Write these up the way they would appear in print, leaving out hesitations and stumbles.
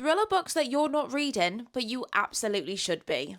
Thriller books that you're not reading, but you absolutely should be.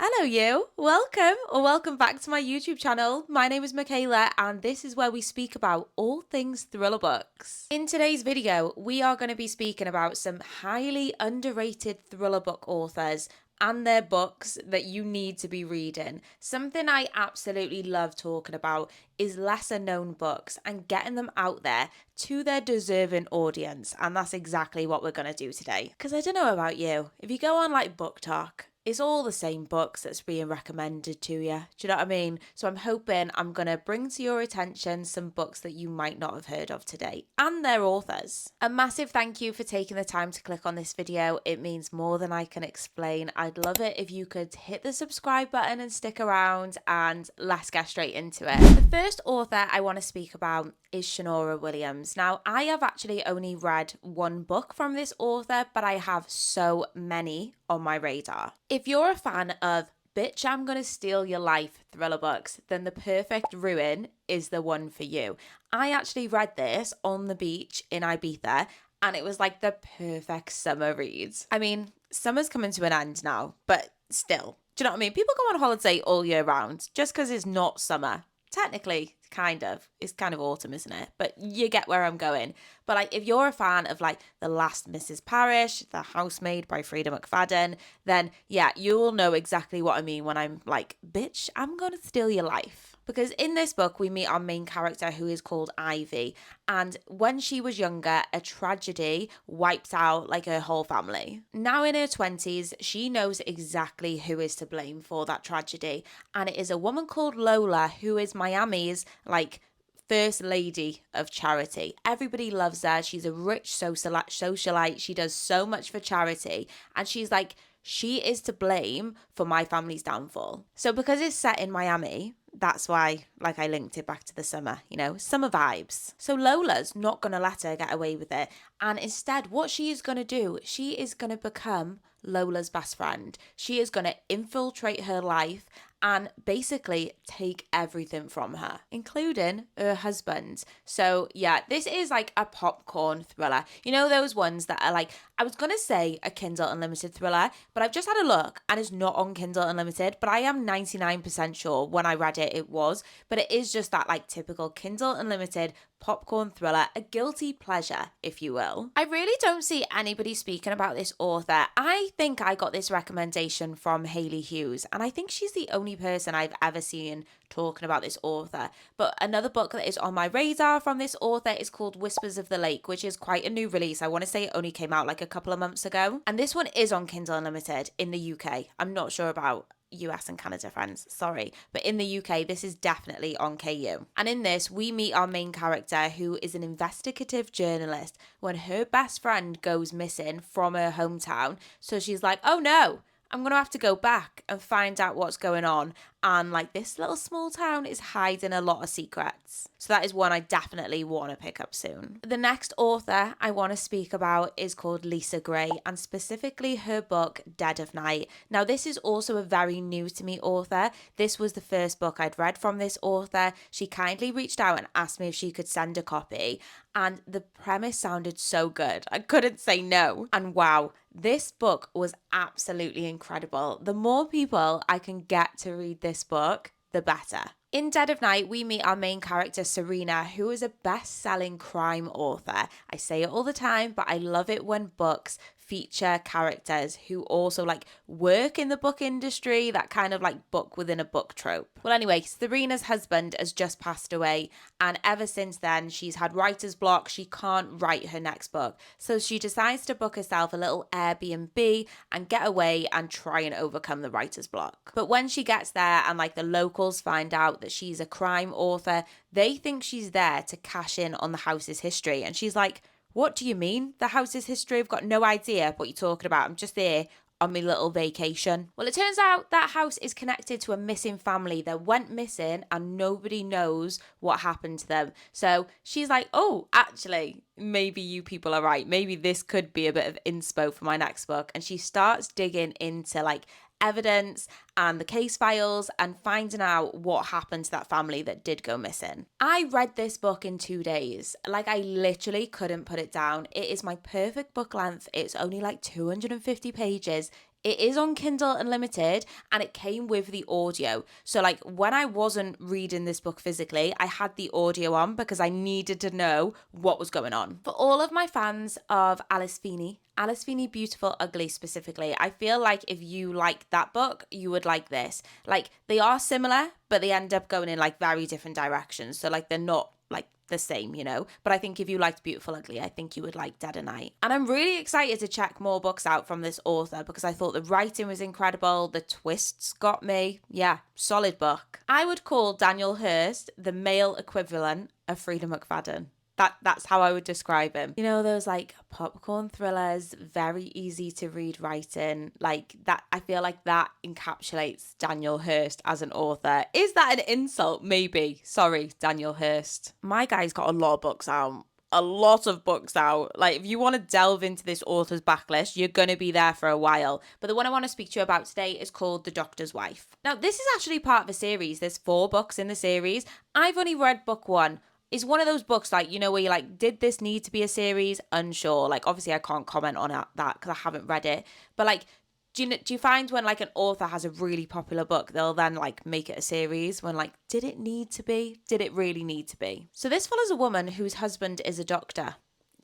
Hello you, welcome back to my YouTube channel. My name is Michaela and this is where we speak about all things thriller books. In today's video, we are going to be speaking about some highly underrated thriller book authors and their books that you need to be reading. Something I absolutely love talking about is lesser known books and getting them out there to their deserving audience. And that's exactly what we're going to do today. Because I don't know about you, if you go on like BookTok, it's all the same books that's being recommended to you. Do you know what I mean? So I'm hoping I'm going to bring to your attention some books that you might not have heard of today and their authors. A massive thank you for taking the time to click on this video. It means more than I can explain. I'd love it if you could hit the subscribe button and stick around, and let's get straight into it. The first author I want to speak about is Shanora Williams. Now, I have actually only read one book from this author, but I have so many on my radar. If you're a fan of Bitch, I'm Gonna Steal Your Life thriller books, then The Perfect Ruin is the one for you. I actually read this on the beach in Ibiza, and it was like the perfect summer read. I mean, summer's coming to an end now, but still, do you know what I mean? People go on holiday all year round just because it's not summer. Technically, it's kind of autumn, isn't it? But you get where I'm going. But like, if you're a fan of like The Last Mrs. Parrish, The Housemaid by Frida McFadden, then yeah, you will know exactly what I mean when I'm like, bitch, I'm gonna steal your life. Because in this book, we meet our main character who is called Ivy. And when she was younger, a tragedy wiped out like her whole family. Now in her 20s, she knows exactly who is to blame for that tragedy. And it is a woman called Lola, who is Miami's like first lady of charity. Everybody loves her. She's a rich socialite. She does so much for charity. And she's like, she is to blame for my family's downfall. So because it's set in Miami, that's why, like, I linked it back to the summer, summer vibes. So Lola's not going to let her get away with it. And instead, what she is going to do, she is going to become Lola's best friend. She is going to infiltrate her life and basically take everything from her, including her husband. So yeah, this is like a popcorn thriller. You know those ones that are like, I was gonna say a Kindle Unlimited thriller, but I've just had a look and it's not on Kindle Unlimited, but I am 99% sure when I read it, it was. But it is just that like typical Kindle Unlimited popcorn thriller, a guilty pleasure, if you will. I really don't see anybody speaking about this author. I think I got this recommendation from Hayley Hughes, and I think she's the only person I've ever seen talking about this author. But another book that is on my radar from this author is called Whispers of the Lake, which is quite a new release. I want to say it only came out like a couple of months ago. And this one is on Kindle Unlimited in the UK. I'm not sure about US and Canada friends, sorry, but in the UK this is definitely on KU. And in this we meet our main character, who is an investigative journalist, when her best friend goes missing from her hometown. So she's like, oh no, I'm gonna have to go back and find out what's going on. And like, this little small town is hiding a lot of secrets. So that is one I definitely want to pick up soon. The next author I want to speak about is called Lisa Gray, and specifically her book Dead of Night. Now this is also a very new to me author. This was the first book I'd read from this author. She kindly reached out and asked me if she could send a copy, and the premise sounded so good. I couldn't say no. And wow, this book was absolutely incredible. The more people I can get to read this book, the better. In Dead of Night, we meet our main character, Serena, who is a best-selling crime author. I say it all the time, but I love it when books feature characters who also like work in the book industry, that kind of like book within a book trope. Well, anyway, Serena's husband has just passed away, and ever since then she's had writer's block. She can't write her next book, so she decides to book herself a little Airbnb and get away and try and overcome the writer's block. But when she gets there and like the locals find out that she's a crime author, they think she's there to cash in on the house's history, and she's like, what do you mean? The house's history? I've got no idea what you're talking about. I'm just here on my little vacation. Well, it turns out that house is connected to a missing family that went missing and nobody knows what happened to them. So she's like, oh, actually, maybe you people are right. Maybe this could be a bit of inspo for my next book. And she starts digging into like evidence and the case files and finding out what happened to that family that did go missing. I read this book in 2 days. Like, I literally couldn't put it down. It is my perfect book length. It's only like 250 pages. It is on Kindle Unlimited and it came with the audio. So like when I wasn't reading this book physically, I had the audio on because I needed to know what was going on. For all of my fans of Alice Feeney Beautiful Ugly specifically, I feel like if you like that book, you would like this. Like they are similar, but they end up going in like very different directions. So like they're not like the same, you know, but I think if you liked Beautiful Ugly, I think you would like Dead of Night. And I'm really excited to check more books out from this author because I thought the writing was incredible, the twists got me. Yeah, solid book. I would call Daniel Hurst the male equivalent of Freida McFadden. That's how I would describe him. You know, those like popcorn thrillers, very easy to read writing, like that. I feel like that encapsulates Daniel Hurst as an author. Is that an insult? Maybe. Sorry, Daniel Hurst. My guy's got a lot of books out. A lot of books out. Like if you want to delve into this author's backlist, you're going to be there for a while. But the one I want to speak to you about today is called The Doctor's Wife. Now, this is actually part of a series. There's 4 books in the series. I've only read book 1. It's one of those books, like, you know, where you're like, did this need to be a series? Unsure. Like, obviously, I can't comment on that because I haven't read it. But, like, do you find when, like, an author has a really popular book, they'll then, like, make it a series when, like, did it need to be? Did it really need to be? So this follows a woman whose husband is a doctor.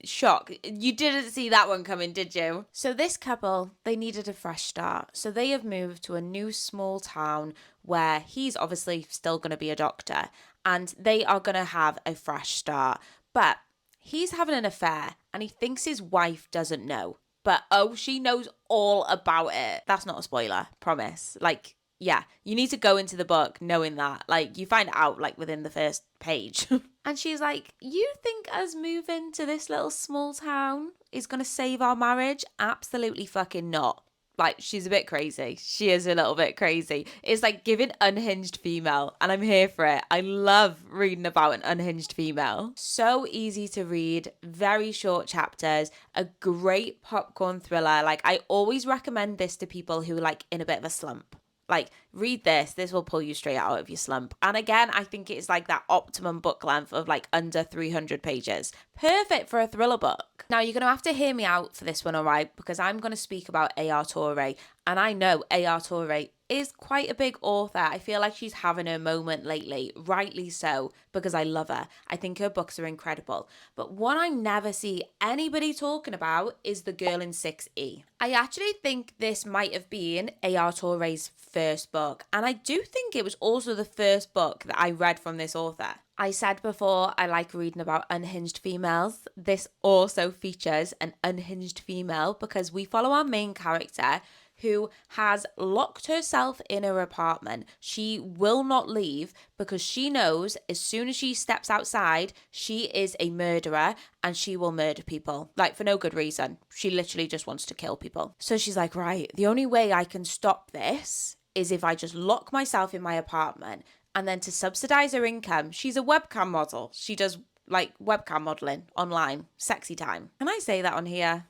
Shock. You didn't see that one coming, did you? So this couple, they needed a fresh start. So they have moved to a new small town where he's obviously still going to be a doctor and they are going to have a fresh start. But he's having an affair and he thinks his wife doesn't know. But oh, she knows all about it. That's not a spoiler, promise. Like, yeah, you need to go into the book knowing that. Like, you find out, like, within the first page. And she's like, you think us moving to this little small town is going to save our marriage? Absolutely fucking not. Like, she's a bit crazy. She is a little bit crazy. It's like giving unhinged female, and I'm here for it. I love reading about an unhinged female. So easy to read, very short chapters, a great popcorn thriller. Like, I always recommend this to people who like in a bit of a slump. Like, read this. This will pull you straight out of your slump. And again, I think it's like that optimum book length of like under 300 pages. Perfect for a thriller book. Now, you're going to have to hear me out for this one, all right? Because I'm going to speak about A.R. Torre. And I know A.R. Torre is quite a big author. I feel like she's having her moment lately, rightly so, because I love her. I think her books are incredible. But what I never see anybody talking about is The Girl in 6E. I actually think this might have been A.R. Torre's first book. And I do think it was also the first book that I read from this author. I said before, I like reading about unhinged females. This also features an unhinged female because we follow our main character who has locked herself in her apartment. She will not leave because she knows as soon as she steps outside, she is a murderer and she will murder people, like for no good reason. She literally just wants to kill people. So she's like, right, the only way I can stop this is if I just lock myself in my apartment. And then to subsidize her income, she's a webcam model. She does like webcam modeling online, sexy time. Can I say that on here?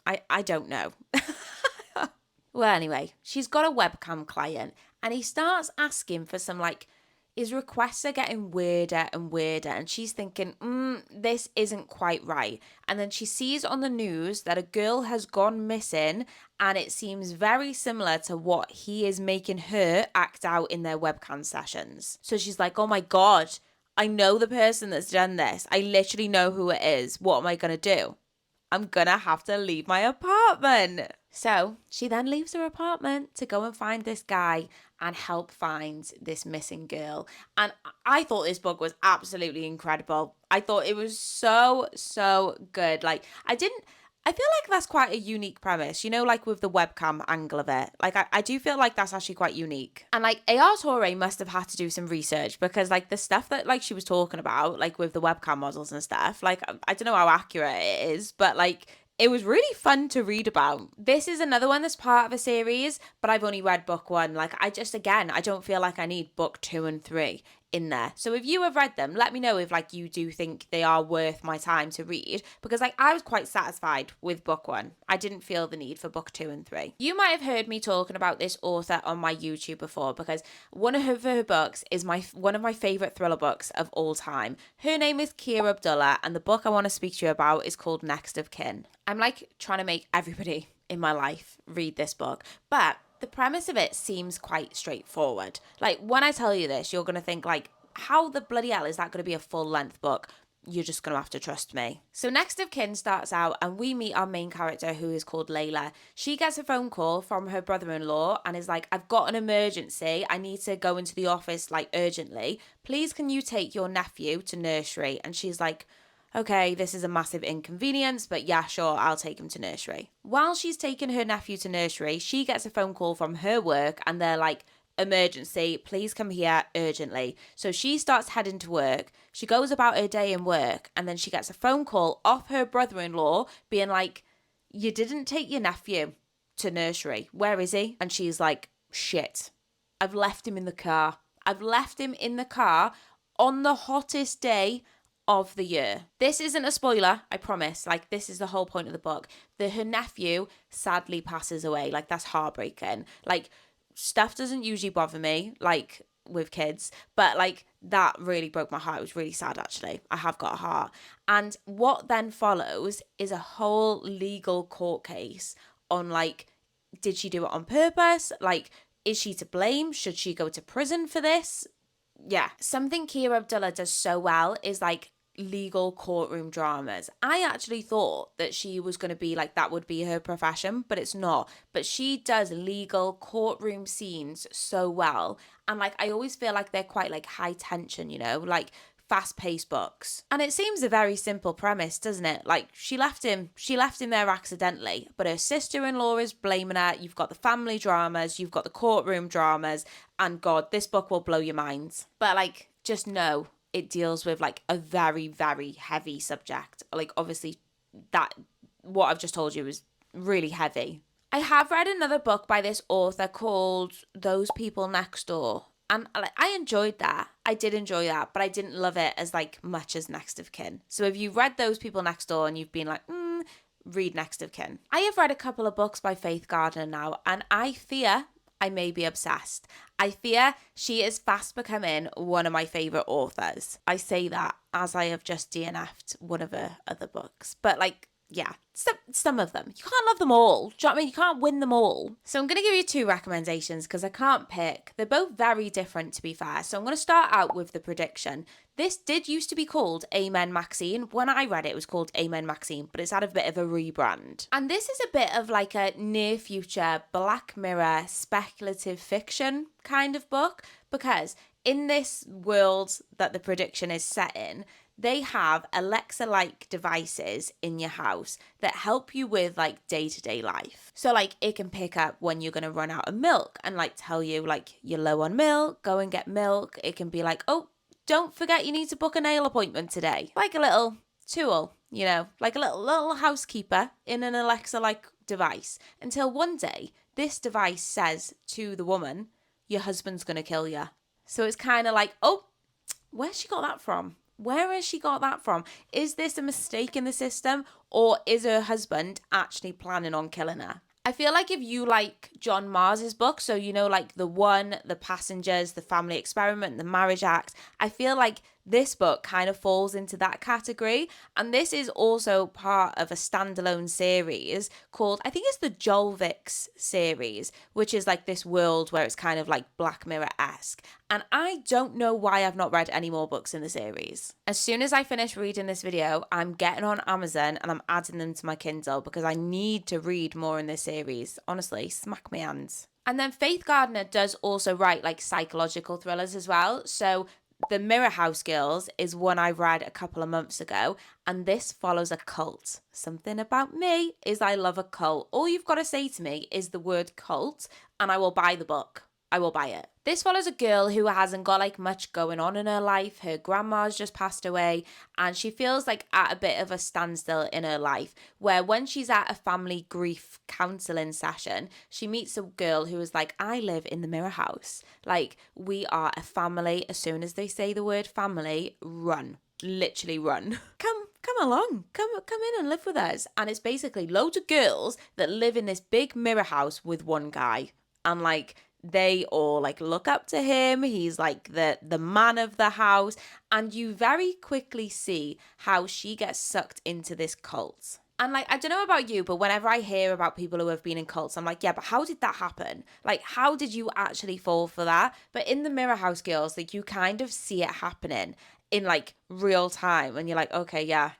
I don't know. Well, anyway, she's got a webcam client and he starts asking for some like, his requests are getting weirder and weirder. And she's thinking, this isn't quite right. And then she sees on the news that a girl has gone missing and it seems very similar to what he is making her act out in their webcam sessions. So she's like, oh my God, I know the person that's done this. I literally know who it is. What am I going to do? I'm going to have to leave my apartment. So she then leaves her apartment to go and find this guy and help find this missing girl. And I thought this book was absolutely incredible. I thought it was so, so good. Like, I feel like that's quite a unique premise, you know, like with the webcam angle of it. Like, I do feel like that's actually quite unique. And like A.R. Torre must have had to do some research because like the stuff that like she was talking about, like with the webcam models and stuff, like I don't know how accurate it is, but like it was really fun to read about. This is another one that's part of a series, but I've only read book 1. Like I don't feel like I need book 2 and 3. in there. So if you have read them, let me know if like you do think they are worth my time to read, because like I was quite satisfied with book 1. I didn't feel the need for book 2 and 3. You might have heard me talking about this author on my YouTube before, because one of her books is one of my favorite thriller books of all time. Her name is Abdullah, and the book I want to speak to you about is called Next of Kin. I'm like trying to make everybody in my life read this book, but the premise of it seems quite straightforward. Like, when I tell you this, you're going to think, like, how the bloody hell is that going to be a full-length book? You're just going to have to trust me. So Next of Kin starts out and we meet our main character, who is called Layla. She gets a phone call from her brother-in-law and is like, I've got an emergency. I need to go into the office, like, urgently. Please, can you take your nephew to nursery? And she's like, okay, this is a massive inconvenience, but yeah, sure, I'll take him to nursery. While she's taking her nephew to nursery, she gets a phone call from her work and they're like, emergency, please come here urgently. So she starts heading to work. She goes about her day in work and then she gets a phone call off her brother-in-law being like, you didn't take your nephew to nursery. Where is he? And she's like, shit, I've left him in the car. I've left him in the car on the hottest day of the year. This isn't a spoiler, I promise. Like, this is the whole point of the book. Her nephew sadly passes away. Like, that's heartbreaking. Like, stuff doesn't usually bother me, like, with kids, but like, that really broke my heart. It was really sad, actually. I have got a heart. And what then follows is a whole legal court case on, like, did she do it on purpose? Like, is she to blame? Should she go to prison for this? Yeah. Something Abdullah does so well is like legal courtroom dramas. I actually thought that she was going to be like, that would be her profession, but it's not. But she does legal courtroom scenes so well. And like, I always feel like they're quite like high tension, you know, like fast-paced books. And it seems a very simple premise, doesn't it? Like, she left him there accidentally, but her sister-in-law is blaming her. You've got the family dramas, you've got the courtroom dramas, and God, this book will blow your mind. But like, just know it deals with like a very, very heavy subject. Like, obviously that, what I've just told you is really heavy. I have read another book by this author called Those People Next Door. And I enjoyed that. I did enjoy that, but I didn't love it as like much as Next of Kin. So if you've read Those People Next Door and you've been like, read Next of Kin. I have read a couple of books by Faith Gardner now, and I fear I may be obsessed. I fear she is fast becoming one of my favourite authors. I say that as I have just DNF'd one of her other books. But like, yeah, some of them. You can't love them all. Do you know what I mean? You can't win them all. So I'm going to give you 2 recommendations because I can't pick. They're both very different, to be fair. So I'm going to start out with The Prediction. This did used to be called Amen Maxine. When I read it, it was called Amen Maxine, but it's had a bit of a rebrand. And this is a bit of like a near future Black Mirror speculative fiction kind of book, because in this world that The Prediction is set in, they have Alexa-like devices in your house that help you with like day-to-day life. So like, it can pick up when you're going to run out of milk and like tell you like you're low on milk, go and get milk. It can be like, oh, don't forget you need to book a nail appointment today. Like a little tool, you know, like a little housekeeper in an Alexa-like device, until one day this device says to the woman, your husband's going to kill you. So it's kind of like, oh, where's she got that from? Where has she got that from? Is this a mistake in the system, or is her husband actually planning on killing her? I feel like if you like John Mars's book, so you know, like The One, The Passengers, The Family Experiment, The Marriage Act, I feel like this book kind of falls into that category. And this is also part of a standalone series called, I think it's the Jolvix series, which is like this world where it's kind of like Black Mirror-esque. And I don't know why I've not read any more books in the series. As soon as I finish reading this video, I'm getting on Amazon and I'm adding them to my Kindle because I need to read more in this series. Honestly, smack my hands. And then Faith Gardner does also write like psychological thrillers as well. So The Mirror House Girls is one I read a couple of months ago, and this follows a cult. Something about me is I love a cult. All you've got to say to me is the word cult, and I will buy the book. I will buy it. This follows a girl who hasn't got like much going on in her life. Her grandma's just passed away and she feels like at a bit of a standstill in her life, where when she's at a family grief counselling session, she meets a girl who is like, I live in the mirror house. Like, we are a family. As soon as they say the word family, run. Literally run. Come along. Come in and live with us. And it's basically loads of girls that live in this big mirror house with one guy. And like, they all like look up to him. He's like the man of the house. And you very quickly see how she gets sucked into this cult. And like, I don't know about you, but whenever I hear about people who have been in cults, I'm like, yeah, but how did that happen? Like, how did you actually fall for that? But in the Mirror House Girls, like, you kind of see it happening in like real time. And you're like, okay, yeah,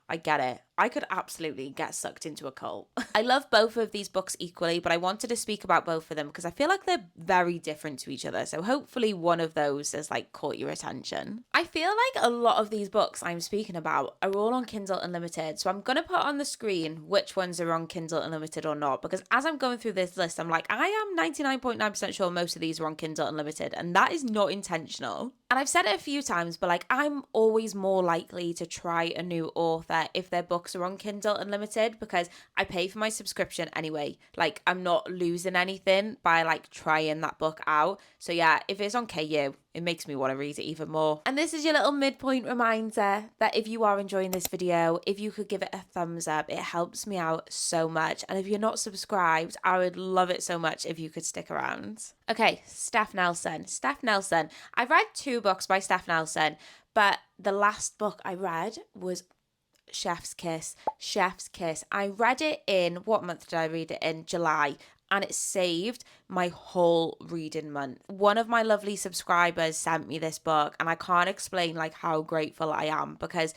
I get it. I could absolutely get sucked into a cult. I love both of these books equally, but I wanted to speak about both of them because I feel like they're very different to each other. So hopefully one of those has like caught your attention. I feel like a lot of these books I'm speaking about are all on Kindle Unlimited. So I'm going to put on the screen which ones are on Kindle Unlimited or not, because as I'm going through this list, I'm like, I am 99.9% sure most of these are on Kindle Unlimited, and that is not intentional. And I've said it a few times, but like, I'm always more likely to try a new author if their books are on Kindle Unlimited, because I pay for my subscription anyway. Like, I'm not losing anything by like trying that book out. So yeah, if it's on KU, it makes me want to read it even more. And this is your little midpoint reminder that if you are enjoying this video, if you could give it a thumbs up, it helps me out so much. And if you're not subscribed, I would love it so much if you could stick around. Okay, Steph Nelson. I've read 2 books by Steph Nelson, but the last book I read was Chef's Kiss. I read it in, what month did I read it in? July. And it saved my whole reading month. One of my lovely subscribers sent me this book, and I can't explain like how grateful I am, because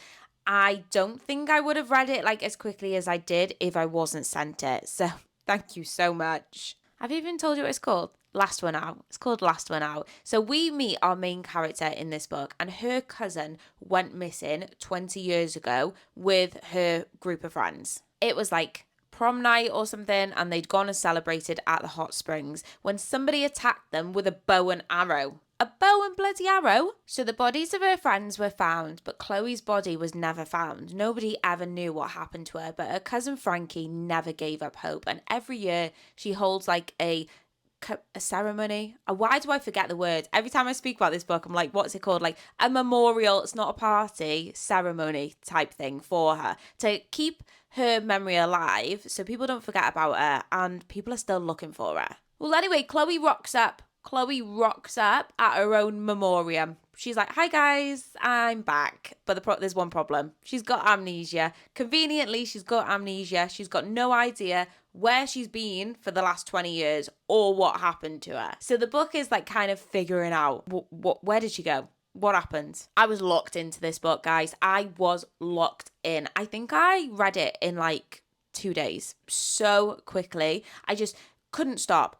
I don't think I would have read it like as quickly as I did if I wasn't sent it. So thank you so much. Have you even told you what it's called? Last One Out. It's called Last One Out. So we meet our main character in this book, and her cousin went missing 20 years ago with her group of friends. It was like prom night or something, and they'd gone and celebrated at the hot springs when somebody attacked them with a bow and arrow. A bow and bloody arrow? So the bodies of her friends were found, but Chloe's body was never found. Nobody ever knew what happened to her, but her cousin Frankie never gave up hope. And every year she holds like a ceremony. Why do I forget the word? Every time I speak about this book, I'm like, what's it called? Like a memorial. It's not a party, ceremony type thing for her to keep her memory alive so people don't forget about her and people are still looking for her. Well, anyway, Chloe rocks up at her own memoriam. She's like, hi guys, I'm back. But there's one problem. She's got amnesia. Conveniently, she's got amnesia. She's got no idea where she's been for the last 20 years or what happened to her. So the book is like kind of figuring out where did she go? What happened? I was locked into this book, guys. I was locked in. I think I read it in like 2 days so quickly. I just couldn't stop.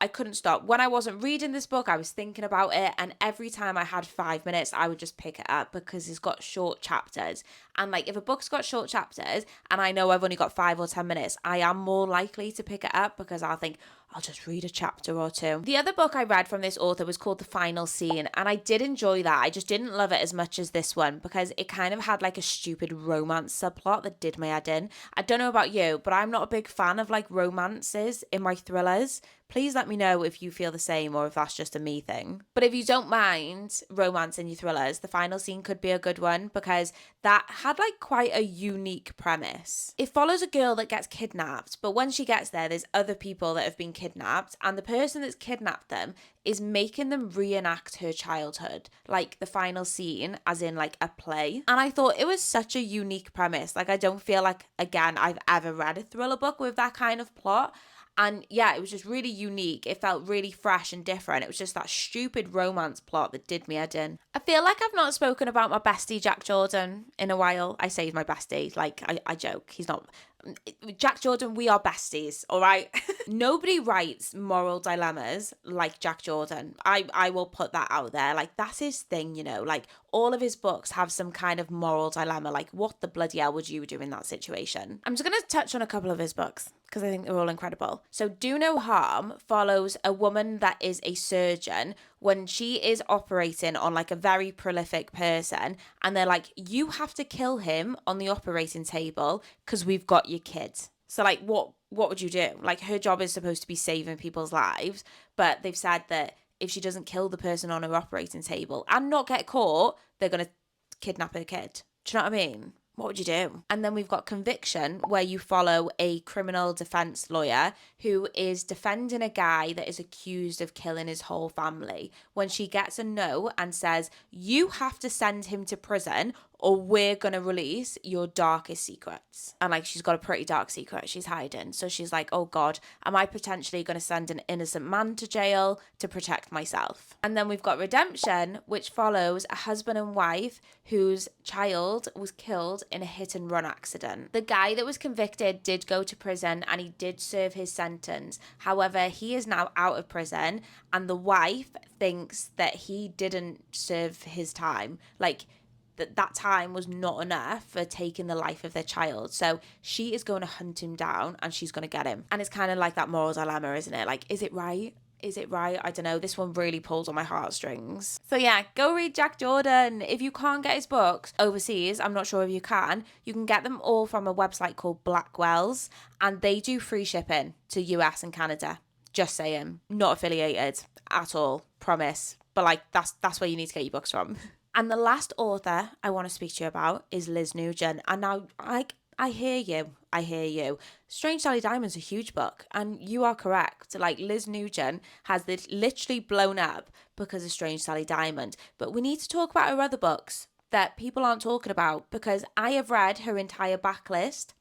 When I wasn't reading this book, I was thinking about it, and every time I had 5 minutes, I would just pick it up because it's got short chapters. And like, if a book's got short chapters and I know I've only got 5 or 10 minutes, I am more likely to pick it up because I'll think, I'll just read a chapter or 2. The other book I read from this author was called The Final Scene, and I did enjoy that. I just didn't love it as much as this one because it kind of had like a stupid romance subplot that did my head in. I don't know about you, but I'm not a big fan of like romances in my thrillers. Please let me know if you feel the same or if that's just a me thing. But if you don't mind romance in your thrillers, The Final Scene could be a good one because that had like quite a unique premise. It follows a girl that gets kidnapped, but when she gets there, there's other people that have been kidnapped, and the person that's kidnapped them is making them reenact her childhood, like the final scene, as in like a play. And I thought it was such a unique premise. Like, I don't feel like, again, I've ever read a thriller book with that kind of plot. And yeah, it was just really unique. It felt really fresh and different. It was just that stupid romance plot that did me head in. I feel like I've not spoken about my bestie, Jack Jordan, in a while. I say he's my bestie. Like, I joke. He's not Jack Jordan, we are besties, all right? Nobody writes moral dilemmas like Jack Jordan. I will put that out there. Like, that's his thing, you know? Like, all of his books have some kind of moral dilemma. Like, what the bloody hell would you do in that situation? I'm just going to touch on a couple of his books because I think they're all incredible. So, Do No Harm follows a woman that is a surgeon when she is operating on like a very prolific person, and they're like, you have to kill him on the operating table because we've got your kid. So like, what would you do? Like, her job is supposed to be saving people's lives, but they've said that if she doesn't kill the person on her operating table and not get caught, they're going to kidnap her kid. Do you know what I mean? What would you do? And then we've got Conviction, where you follow a criminal defense lawyer who is defending a guy that is accused of killing his whole family. When she gets a no and says, you have to send him to prison or we're going to release your darkest secrets. And like, she's got a pretty dark secret she's hiding. So she's like, oh God, am I potentially going to send an innocent man to jail to protect myself? And then we've got Redemption, which follows a husband and wife whose child was killed in a hit and run accident. The guy that was convicted did go to prison and he did serve his sentence. However, he is now out of prison and the wife thinks that he didn't serve his time. Like, that time was not enough for taking the life of their child. So she is going to hunt him down and she's going to get him. And it's kind of like that moral dilemma, isn't it? Like, is it right? Is it right? I don't know. This one really pulls on my heartstrings. So yeah, go read Jack Jordan. If you can't get his books overseas, I'm not sure if you can get them all from a website called Blackwell's, and they do free shipping to US and Canada. Just saying. Not affiliated at all. Promise. But like, that's where you need to get your books from. And the last author I want to speak to you about is Liz Nugent. And now, I hear you. Strange Sally Diamond's a huge book, and you are correct. Like, Liz Nugent has literally blown up because of Strange Sally Diamond. But we need to talk about her other books that people aren't talking about, because I have read her entire backlist.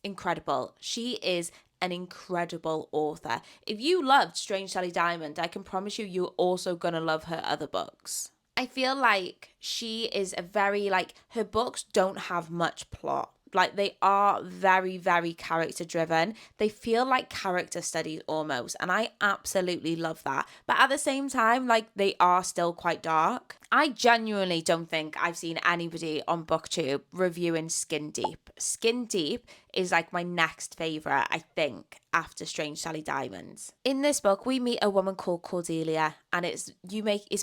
Incredible. She is an incredible author. If you loved Strange Sally Diamond, I can promise you, you're also going to love her other books. I feel like she is her books don't have much plot. Like, they are very, very character driven. They feel like character studies almost. And I absolutely love that. But at the same time, like, they are still quite dark. I genuinely don't think I've seen anybody on BookTube reviewing Skin Deep. Skin Deep is like my next favourite, I think, after Strange Sally Diamond. In this book, we meet a woman called Cordelia, and it's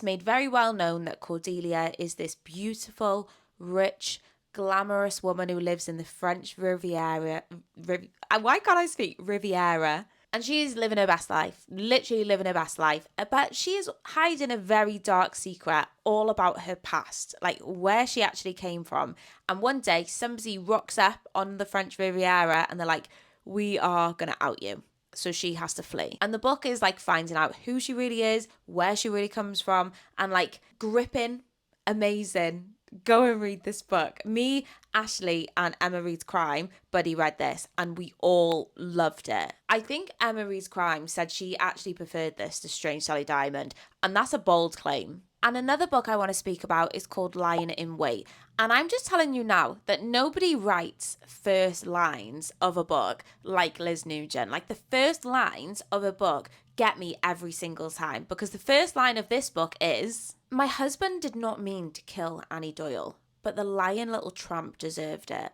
made very well known that Cordelia is this beautiful, rich, glamorous woman who lives in the French Riviera. Why can't I speak? Riviera. And she is living her best life, literally living her best life. But she is hiding a very dark secret all about her past, like where she actually came from. And one day, somebody rocks up on the French Riviera and they're like, we are going to out you. So she has to flee. And the book is like finding out who she really is, where she really comes from, and like gripping, amazing. Go and read this book. Me, Ashley, and Emma Reads Crime buddy read this and we all loved it. I think Emma Reads Crime said she actually preferred this to Strange Sally Diamond, and that's a bold claim. And another book I want to speak about is called Lying in Wait. And I'm just telling you now that nobody writes first lines of a book like Liz Nugent. Like, the first lines of a book get me every single time, because the first line of this book is, my husband did not mean to kill Annie Doyle, but the lying little tramp deserved it.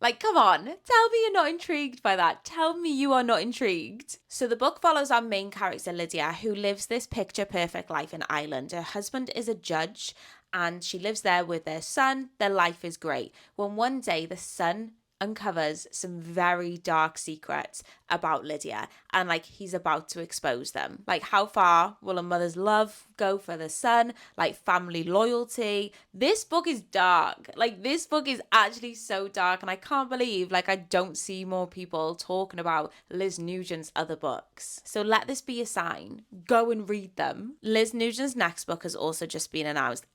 Like, come on, tell me you're not intrigued by that. Tell me you are not intrigued. So the book follows our main character, Lydia, who lives this picture-perfect life in Ireland. Her husband is a judge, and she lives there with their son. Their life is great. When one day the son uncovers some very dark secrets about Lydia, and like, he's about to expose them. Like, how far will a mother's love go for the son? Like, family loyalty. This book is dark. Like, this book is actually so dark, and I can't believe like I don't see more people talking about Liz Nugent's other books. So let this be a sign. Go and read them. Liz Nugent's next book has also just been announced.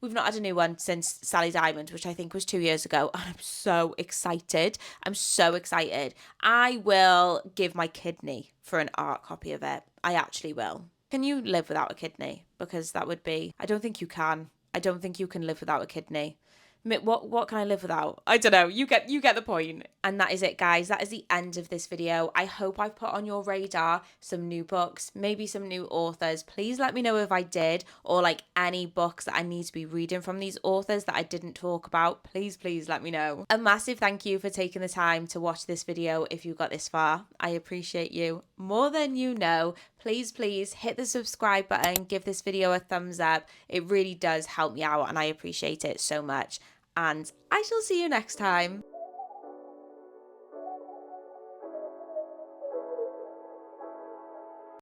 We've not had a new one since Sally Diamond, which I think was 2 years ago. And I'm so excited. I will give my kidney for an art copy of it. I actually will. Can you live without a kidney? Because that would be, I don't think you can. I don't think you can live without a kidney. What can I live without? I don't know. You get the point. And that is it, guys. That is the end of this video. I hope I've put on your radar some new books, maybe some new authors. Please let me know if I did, or like any books that I need to be reading from these authors that I didn't talk about. Please let me know. A massive thank you for taking the time to watch this video if you got this far. I appreciate you more than you know. Please hit the subscribe button, give this video a thumbs up. It really does help me out and I appreciate it so much. And I shall see you next time.